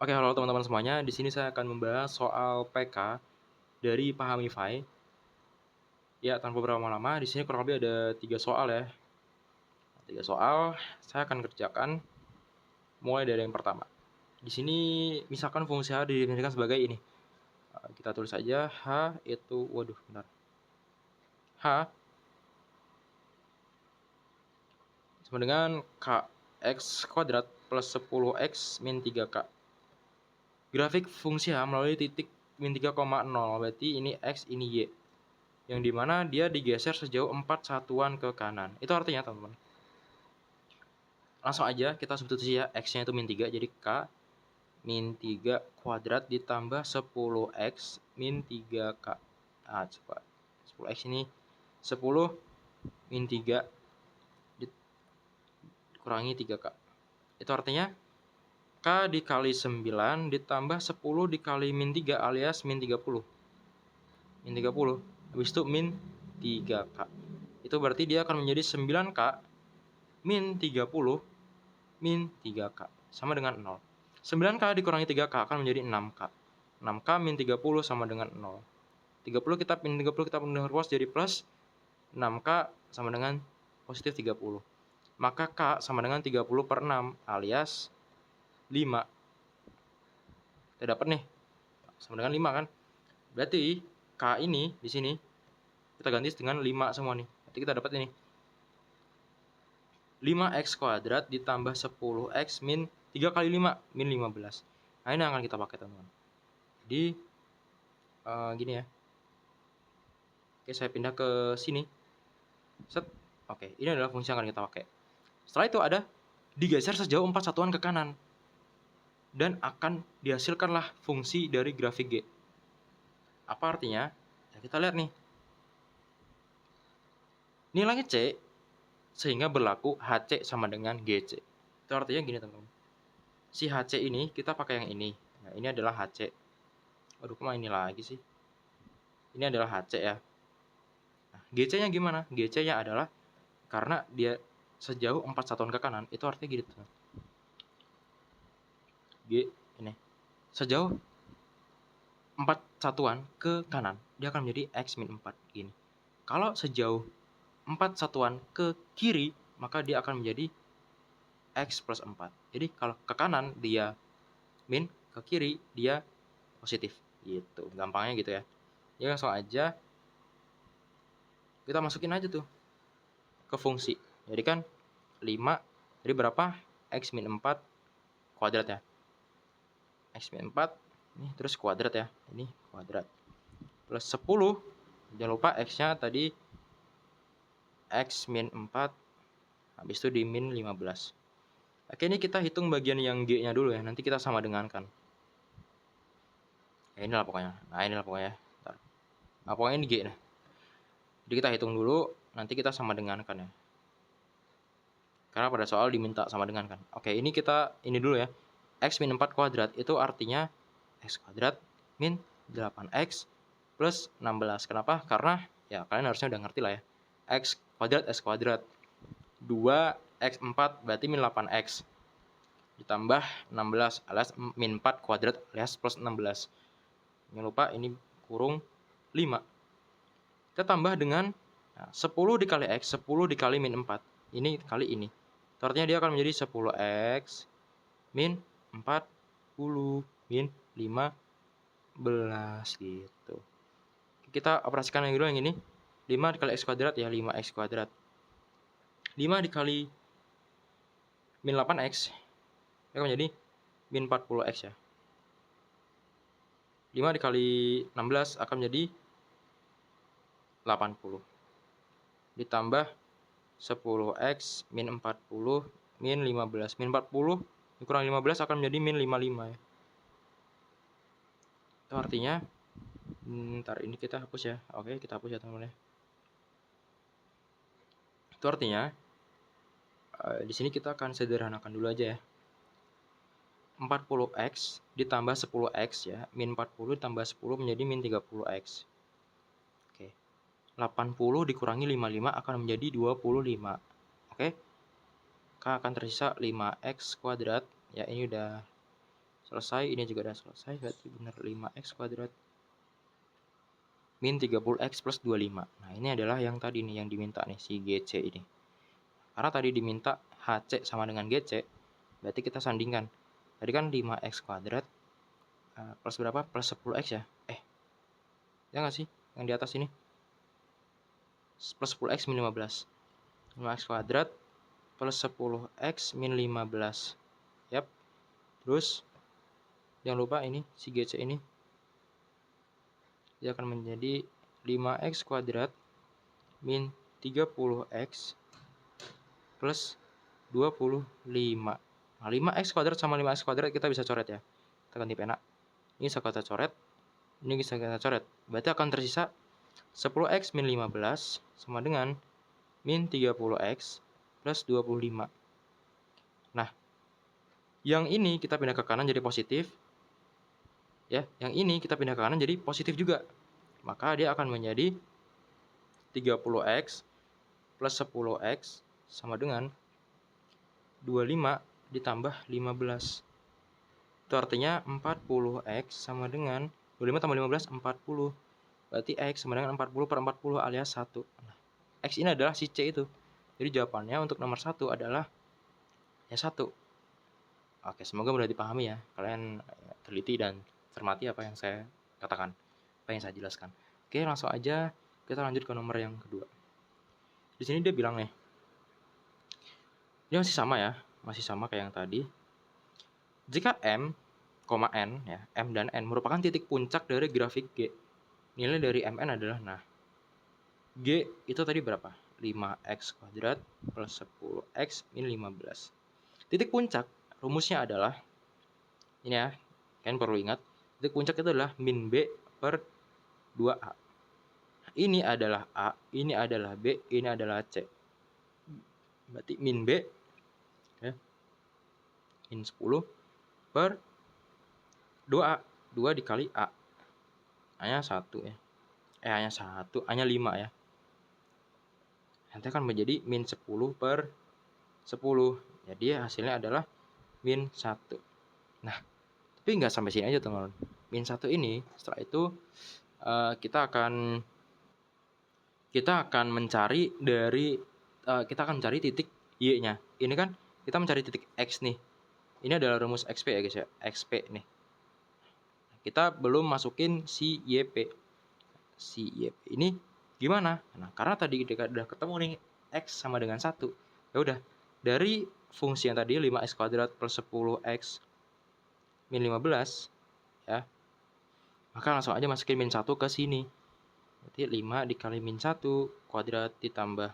Oke, halo teman-teman semuanya. Di sini saya akan membahas soal PK dari Pahamify. Ya, tanpa berlama-lama, di sini kurang lebih ada 3 soal ya. 3 soal saya akan kerjakan mulai dari yang pertama. Di sini misalkan fungsi H didefinisikan sebagai ini. Kita tulis saja H itu, waduh, bentar. H sama dengan X kuadrat plus 10X min 3K. Grafik fungsi H melalui titik min 3,0, berarti ini X, ini Y. Yang dimana dia digeser sejauh 4 satuan ke kanan. Itu artinya teman-teman, langsung aja kita substitusi ya, X-nya itu min 3, jadi K min 3 kuadrat ditambah 10X min 3K. Nah, coba 10X ini 10 min 3 dikurangi 3K. Itu artinya K dikali 9 ditambah 10 dikali min 3 alias min 30. Min 30. Habis itu min 3K. Itu berarti dia akan menjadi 9K min 30 min 3K sama dengan 0. 9K dikurangi 3K akan menjadi 6K. 6K min 30 sama dengan 0. 30 kita pindah ruas jadi plus. 6K sama dengan positif 30. Maka K sama dengan 30 per 6 alias 5. Kita dapat nih sama dengan 5 kan. Berarti K ini di sini kita ganti dengan 5 semua nih. Berarti kita dapat ini 5x kuadrat ditambah 10x min 3 kali 5 min 15. Nah, ini yang akan kita pakai teman-teman. Jadi gini ya. Oke, saya pindah ke sini. Set. Oke, ini adalah fungsi yang akan kita pakai. Setelah itu ada digeser sejauh 4 satuan ke kanan. Dan akan dihasilkanlah fungsi dari grafik G. Apa artinya? Ya, kita lihat nih. Nilainya C sehingga berlaku HC sama dengan GC. Itu artinya gini teman-teman. Si HC ini kita pakai yang ini. Nah, ini adalah HC. Waduh, kemana ini lagi sih? Ini adalah HC ya. Nah, GC-nya gimana? GC-nya adalah karena dia sejauh 4 satuan ke kanan, itu artinya gitu. G ini. Sejauh 4 satuan ke kanan, dia akan menjadi X min 4 gini. Kalau sejauh 4 satuan ke kiri, maka dia akan menjadi X plus 4. Jadi kalau ke kanan dia min, ke kiri dia positif. Gitu, gampangnya gitu ya. Ya langsung aja kita masukin aja tuh ke fungsi. Jadi kan 5, jadi berapa? X min 4 kuadrat ya. X min 4, ini terus kuadrat ya. Ini kuadrat. Plus 10, jangan lupa X-nya tadi X min 4, habis itu di min 15. Oke, ini kita hitung bagian yang G-nya dulu ya, nanti kita sama dengankan. Ya, inilah pokoknya. Nah, inilah pokoknya. Bentar. Nah, pokoknya ini G. Nah. Jadi kita hitung dulu, nanti kita sama dengankan ya. Karena pada soal diminta sama dengankan. Oke, ini kita, ini dulu ya. X min 4 kuadrat, itu artinya X kuadrat min 8X plus 16. Kenapa? Karena, ya kalian harusnya udah ngerti lah ya. X kuadrat, 2x4 berarti min 8x. Ditambah 16 alias min 4 kuadrat alias plus 16. Jangan lupa ini kurung 5. Kita tambah dengan 10 dikali x, 10 dikali min 4. Ini kali ini. Itu artinya dia akan menjadi 10x min 40 min 15 gitu. Kita operasikan yang dulu yang ini. 5 dikali x kuadrat ya 5x kuadrat. 5 dikali min 8x itu akan menjadi min 40x ya. 5 dikali 16 akan menjadi 80. Ditambah 10x min 40 min 15. Min 40 dikurang 15 akan menjadi min 55 ya. Itu artinya, ntar ini kita hapus ya. Oke, kita hapus ya teman-teman ya. Itu artinya, di sini kita akan sederhanakan dulu aja ya. 40x ditambah 10x ya, min 40 ditambah 10 menjadi min 30x. Oke. 80 dikurangi 55 akan menjadi 25. Oke. K akan tersisa 5x kuadrat. Ya, ini udah selesai, ini juga udah selesai, berarti benar 5x kuadrat min 30x plus 25. Nah, ini adalah yang tadi nih, yang diminta nih, si GC ini. Karena tadi diminta HC sama dengan GC, berarti kita sandingkan. Tadi kan 5x kuadrat plus berapa? Plus 10x ya? Ya nggak sih? Yang di atas ini? Plus 10x min 15. 5x kuadrat plus 10x min 15. Yap. Terus, jangan lupa ini, si GC ini. Dia akan menjadi 5x kuadrat min 30x plus 25. Nah, 5x kuadrat sama 5x kuadrat kita bisa coret ya. Kita ganti pena. Ini bisa kita coret. Ini bisa kita coret. Berarti akan tersisa 10x min 15 sama dengan min 30x plus 25. Nah, yang ini kita pindah ke kanan jadi positif. Ya, yang ini kita pindah ke kanan jadi positif juga. Maka dia akan menjadi 30x plus 10x sama dengan 25 ditambah 15. Itu artinya 40x sama dengan 25 tambah 15, 40. Berarti x sama dengan 40 per 40 alias 1. Nah, x ini adalah si C itu. Jadi jawabannya untuk nomor 1 adalah ya 1. Oke, semoga mudah dipahami ya. Kalian teliti dan cermati apa yang saya katakan, apa yang saya jelaskan. Oke, langsung aja kita lanjut ke nomor yang kedua. Di sini dia bilang nih, dia masih sama ya, masih sama kayak yang tadi. Jika M, N ya, M dan N merupakan titik puncak dari grafik G. Nilai dari Mn adalah, nah, G itu tadi berapa? 5x kuadrat plus 10x min 15. Titik puncak, rumusnya adalah, ini ya, kalian perlu ingat, titik puncak itu adalah min B per 2A. Ini adalah A, ini adalah B, ini adalah C. Berarti min B, ya, min 10 per 2A. 2 dikali A. A-nya 1 ya. A-nya 1, A-nya 5 ya. Nanti akan menjadi min 10 per 10. Jadi hasilnya adalah min 1. Nah, tapi nggak sampai sini aja teman-teman. Min 1 ini, setelah itu kita akan mencari dari kita akan mencari titik Y-nya. Ini kan kita mencari titik X nih. Ini adalah rumus XP ya guys ya. XP nih. Kita belum masukin si YP. Si YP ini gimana? Nah, karena tadi kita udah ketemu nih X sama dengan 1. Ya udah, dari fungsi yang tadi 5x kuadrat plus 10x min 15 ya. Maka langsung aja masukin min 1 ke sini. Berarti 5 dikali min 1 kuadrat ditambah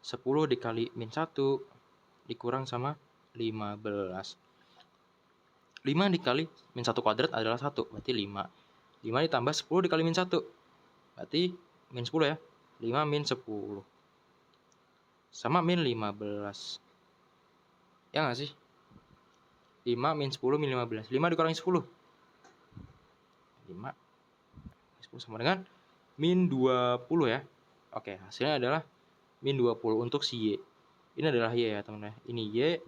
10 dikali min 1 dikurang sama 15. 5 dikali min 1 kuadrat adalah 1, berarti 5. 5 ditambah 10 dikali min 1, berarti min 10 ya. 5 min 10 sama min 15. Ya nggak sih? 5 min 10 min 15. 5 dikurangi 10. 5 10 sama dengan min 20 ya. Oke, hasilnya adalah min 20 untuk si Y. Ini adalah Y ya teman-teman. Ini Y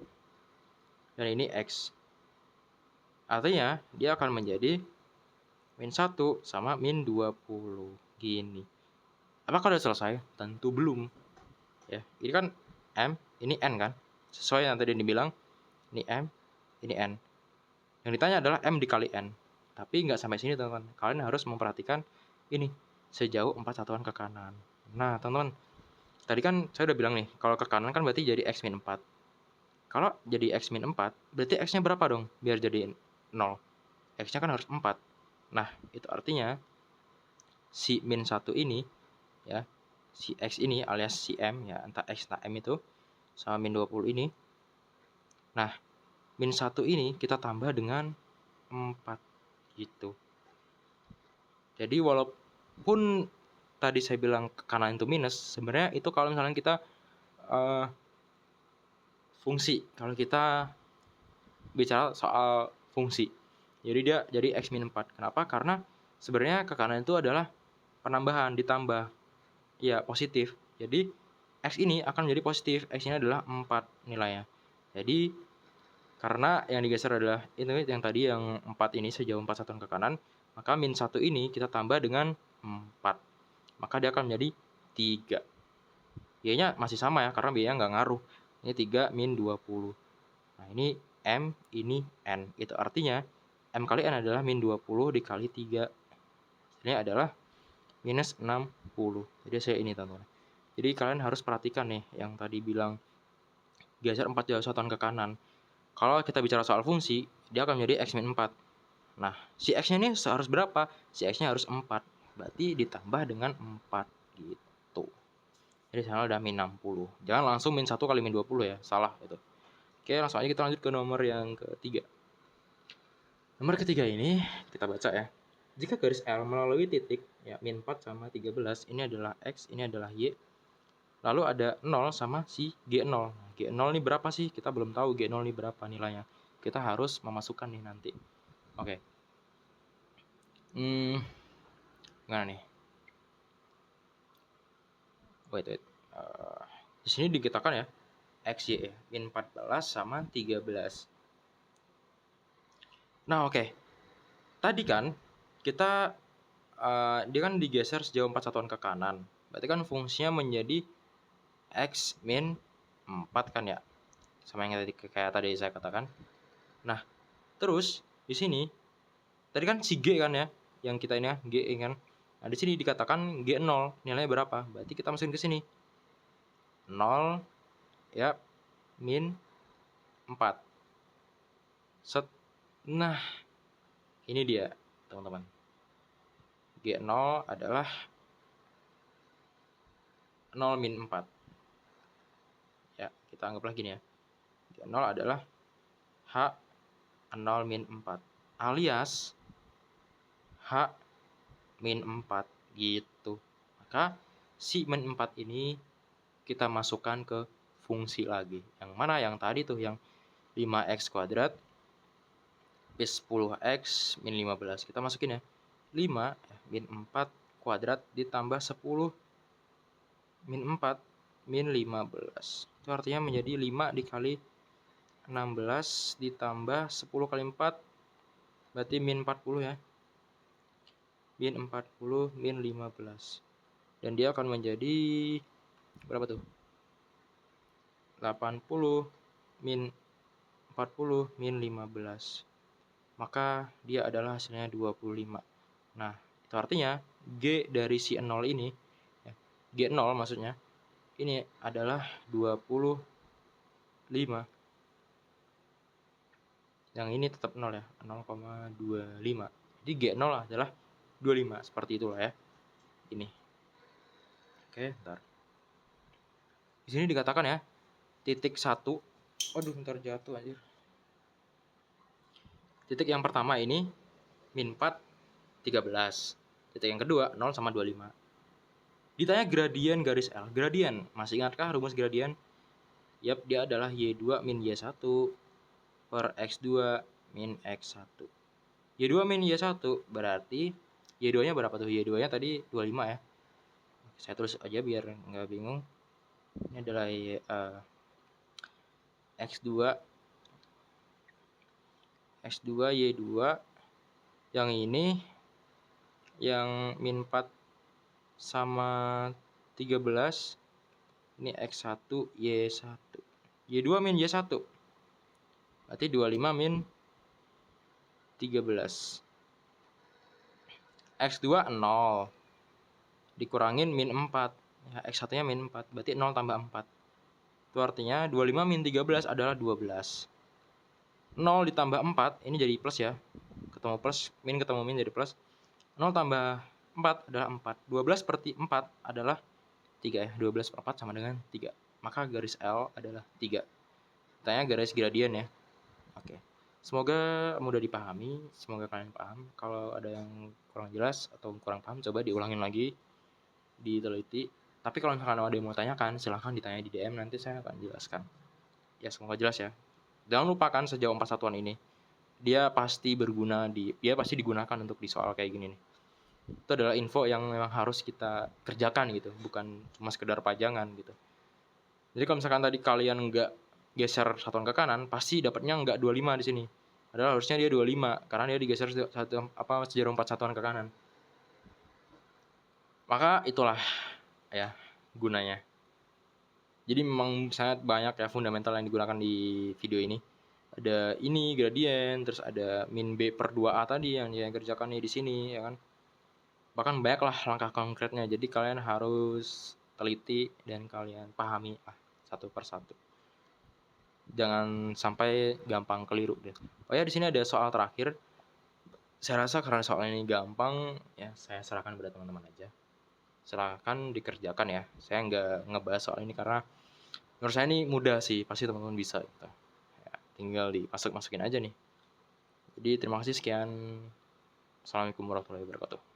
dan ini X. Artinya dia akan menjadi min 1 sama min 20. Gini. Apakah sudah selesai? Tentu belum. Ya, ini kan M, ini N kan? Sesuai yang tadi dibilang. Ini M, ini N. Yang ditanya adalah M dikali N. Tapi nggak sampai sini teman-teman. Kalian harus memperhatikan ini. Sejauh 4 satuan ke kanan. Nah teman-teman, tadi kan saya udah bilang nih, kalau ke kanan kan berarti jadi X min 4. Kalau jadi X min 4, berarti X-nya berapa dong? Biar jadi 0. X-nya kan harus 4. Nah, itu artinya si min 1 ini, ya, si X ini alias si M, ya, entah X entah M itu, sama min 20 ini. Nah, min 1 ini kita tambah dengan 4, gitu. Jadi walaupun tadi saya bilang ke kanan itu minus, sebenarnya itu kalau misalnya kita fungsi. Kalau kita bicara soal fungsi. Jadi dia jadi X min 4. Kenapa? Karena sebenarnya ke kanan itu adalah penambahan ditambah. Ya, positif. Jadi X ini akan menjadi positif. X ini adalah 4 nilainya. Jadi Karena yang digeser adalah ini yang tadi yang 4 ini sejauh 4 satuan ke kanan, maka min 1 ini kita tambah dengan 4. Maka dia akan menjadi 3. Y-nya masih sama ya, karena B-nya nggak ngaruh. Ini 3 min 20. Nah, ini M, ini N. Itu artinya M kali N adalah min 20 dikali 3. Ini adalah minus 60. Jadi saya ini teman-teman. Jadi kalian harus perhatikan nih yang tadi bilang geser 4 jauh satuan ke kanan. Kalau kita bicara soal fungsi, dia akan menjadi X min 4. Nah, si X-nya ini harus berapa? Si X-nya harus 4. Berarti ditambah dengan 4 gitu. Jadi sana udah min 60. Jangan langsung min 1 kali min 20 ya, salah itu. Oke, langsung aja kita lanjut ke nomor yang ketiga. Nomor ketiga ini kita baca ya. Jika garis L melalui titik ya min 4 sama 13, ini adalah X, ini adalah Y. Lalu ada 0 sama si G0. Nah, G0 ini berapa sih? Kita belum tahu G0 ini berapa nilainya. Kita harus memasukkan nih nanti. Oke. Gimana nih? Wait. Di sini dikatakan ya, X, Y ya. Min 14 sama 13. Nah, oke. Tadi kan kita dia kan digeser sejauh 4 satuan ke kanan. Berarti kan fungsinya menjadi X min 4 kan ya. Sama yang kayak tadi saya katakan. Nah, terus di sini tadi kan si G kan ya, yang kita ini ya, G kan. Nah, di sini dikatakan G0 nilainya berapa? Berarti kita masukin ke sini. 0 ya min 4. Set. Nah, ini dia, teman-teman. G0 adalah 0 min 4. Ya, kita anggaplah gini ya. G0 adalah H 0 min 4 alias H min 4 gitu. Maka si min 4 ini kita masukkan ke fungsi lagi. Yang mana? Yang tadi tuh yang 5x kuadrat plus 10x min 15. Kita masukin ya. 5 min 4 kuadrat ditambah 10 min 4 min 15. Itu artinya menjadi 5 dikali 16 ditambah 10 kali 4 berarti min 40 ya. Min 40 min 15. Dan dia akan menjadi berapa tuh? 80 min 40 min 15. Maka dia adalah hasilnya 25. Nah, itu artinya G dari si 0 ini, ya, G0 maksudnya, ini adalah 25. Yang ini tetap 0 ya, 0,25. Jadi G0 adalah 25, seperti itulah ya. Ini. Oke, bentar. Di sini dikatakan ya, titik 1. Waduh, bentar jatuh anjir. Titik yang pertama ini min 4 13. Titik yang kedua 0 sama 25. Ditanya gradien garis L. Gradien, masih ingatkah rumus gradien? Yap, dia adalah Y2 min Y1 per X2 min X1. Y2 min Y1 berarti Y2-nya berapa tuh? Y2-nya tadi 25 ya. Saya tulis aja biar nggak bingung. Ini adalah X2 Y2. Yang ini yang min 4 sama 13. Ini X1 Y1. Y2 min Y1. Berarti 25 min 13. X2 0. Dikurangin min 4. Ya, X1-nya min 4. Berarti 0 tambah 4. Itu artinya 25 min 13 adalah 12. 0 ditambah 4, ini jadi plus ya. Ketemu plus, min ketemu min jadi plus. 0 tambah 4 adalah 4. 12 per 4 adalah 3 ya. 12 per 4 sama dengan 3. Maka garis L adalah 3. Tanya garis gradien ya. Oke. Semoga mudah dipahami. Semoga kalian paham. Kalau ada yang kurang jelas atau kurang paham, coba diulangin lagi, diteliti. Tapi kalau misalkan ada yang mau tanyakan, silahkan ditanya di DM, nanti saya akan jelaskan. Ya, semoga jelas ya. Jangan lupakan sejauh 4 satuan ini. Dia pasti digunakan untuk di soal kayak gini nih. Itu adalah info yang memang harus kita kerjakan gitu, bukan cuma sekedar pajangan gitu. Jadi kalau misalkan tadi kalian nggak geser satuan ke kanan, pasti dapatnya nggak 25 di sini. Padahal harusnya dia 25 karena dia digeser sejarum 4 satuan ke kanan. Maka itulah ya gunanya. Jadi memang sangat banyak ya fundamental yang digunakan di video ini. Ada ini gradien, terus ada min B per 2A tadi yang dia kerjakan nih di sini ya kan. Bahkan banyak lah langkah konkretnya. Jadi kalian harus teliti dan kalian pahami satu per satu. Jangan sampai gampang keliru deh. Oh ya, di sini ada soal terakhir. Saya rasa karena soal ini gampang, ya saya serahkan pada teman-teman aja. Silahkan dikerjakan ya. Saya nggak ngebahas soal ini karena menurut saya ini mudah sih, pasti teman-teman bisa gitu. Ya, tinggal dimasukin aja nih. Jadi terima kasih sekian. Assalamualaikum warahmatullahi wabarakatuh.